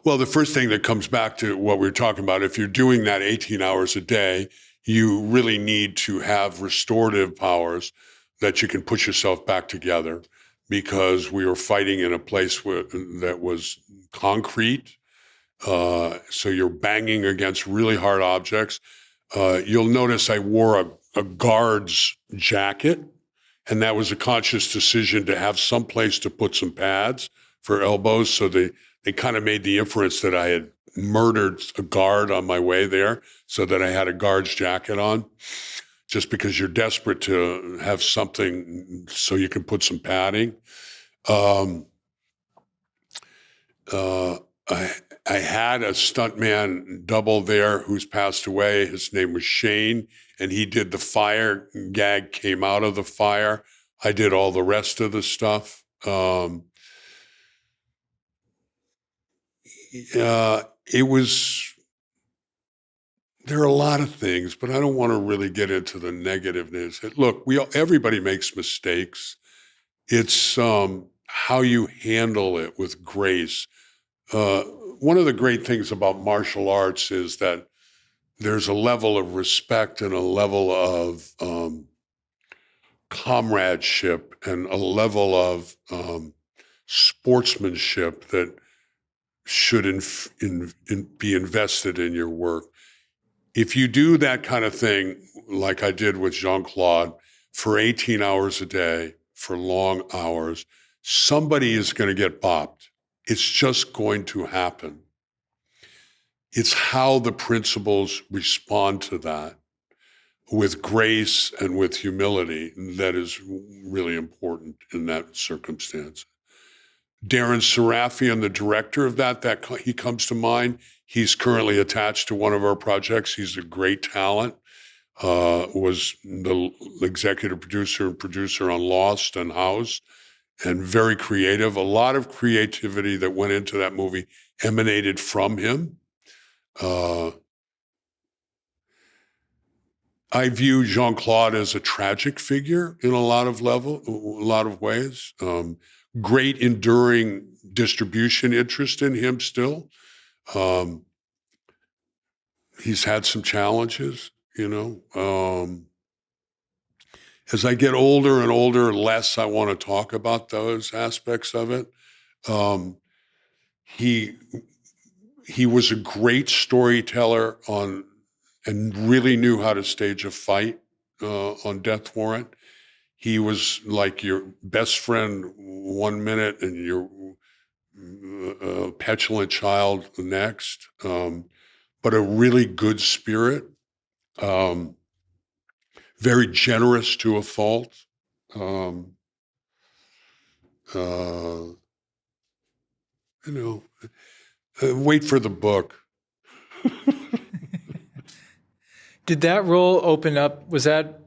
Well, the first thing that comes back to what we were talking about, if you're doing that 18 hours a day, you really need to have restorative powers that you can put yourself back together, because we were fighting in a place that was concrete. So you're banging against really hard objects. You'll notice I wore a guard's jacket, and that was a conscious decision to have some place to put some pads for elbows. So they kind of made the inference that I had murdered a guard on my way there, so that I had a guard's jacket on, just because you're desperate to have something so you can put some padding. Um, uh, I had a stuntman double there who's passed away. His name was Shane, and he did the fire gag, came out of the fire. I did all the rest of the stuff. It was, there are a lot of things, but I don't want to really get into the negativeness. Look, everybody makes mistakes. It's how you handle it with grace. One of the great things about martial arts is that there's a level of respect and a level of comradeship and a level of sportsmanship that should be invested in your work. If you do that kind of thing, like I did with Jean-Claude, for 18 hours a day, for long hours, somebody is going to get bopped. It's just going to happen. It's how the principals respond to that with grace and with humility that is really important in that circumstance. Darren Serafian, the director of that he comes to mind. He's currently attached to one of our projects. He's a great talent. Was the executive producer and producer on Lost and House, and very creative. A lot of creativity that went into that movie emanated from him. I view Jean-Claude as a tragic figure in a lot of ways. Great enduring distribution interest in him still. He's had some challenges, as I get older and older, less I want to talk about those aspects of it. He was a great storyteller and really knew how to stage a fight on Death Warrant. He was like your best friend one minute and your petulant child the next, but a really good spirit, very generous to a fault. Wait for the book. Did that role open up? Was that,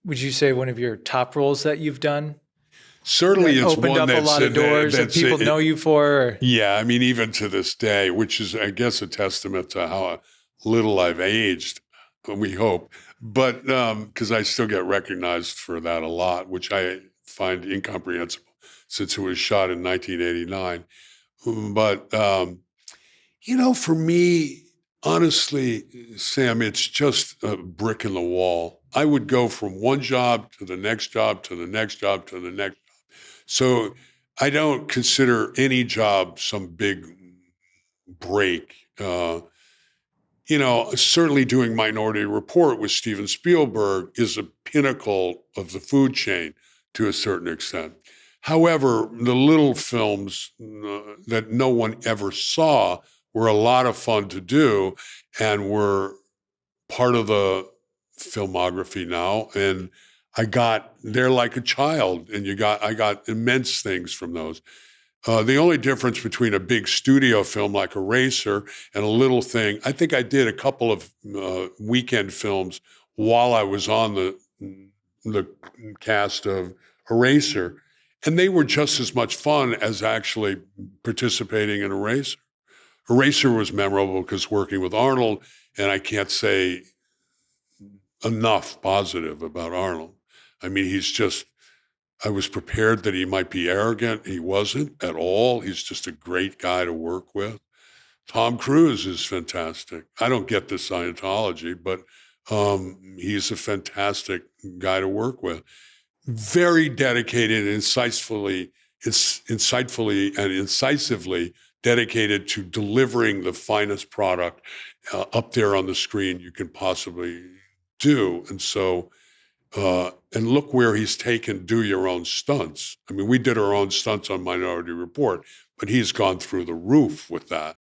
would you say, one of your top roles that you've done? Certainly, it's opened one up a lot of doors that people know you for. Or? Yeah, I mean, even to this day, which is, I guess, a testament to how little I've aged. We hope, but because I still get recognized for that a lot, which I find incomprehensible since it was shot in 1989. But for me, honestly, Sam, it's just a brick in the wall. I would go from one job to the next job to the next job to the next job. So I don't consider any job some big break. Certainly doing Minority Report with Steven Spielberg is a pinnacle of the food chain to a certain extent. However, the little films that no one ever saw were a lot of fun to do and were part of the filmography now. And they're like a child, and I got immense things from those. The only difference between a big studio film like Eraser and a little thing, I think I did a couple of weekend films while I was on the cast of Eraser, and they were just as much fun as actually participating in Eraser. Eraser was memorable because working with Arnold, and I can't say enough positive about Arnold. I mean, I was prepared that he might be arrogant. He wasn't at all. He's just a great guy to work with. Tom Cruise is fantastic. I don't get the Scientology, but he's a fantastic guy to work with. Very dedicated, insightfully and incisively dedicated to delivering the finest product up there on the screen you can possibly do. And so, and look where he's taken do your own stunts. I mean, we did our own stunts on Minority Report, but he's gone through the roof with that.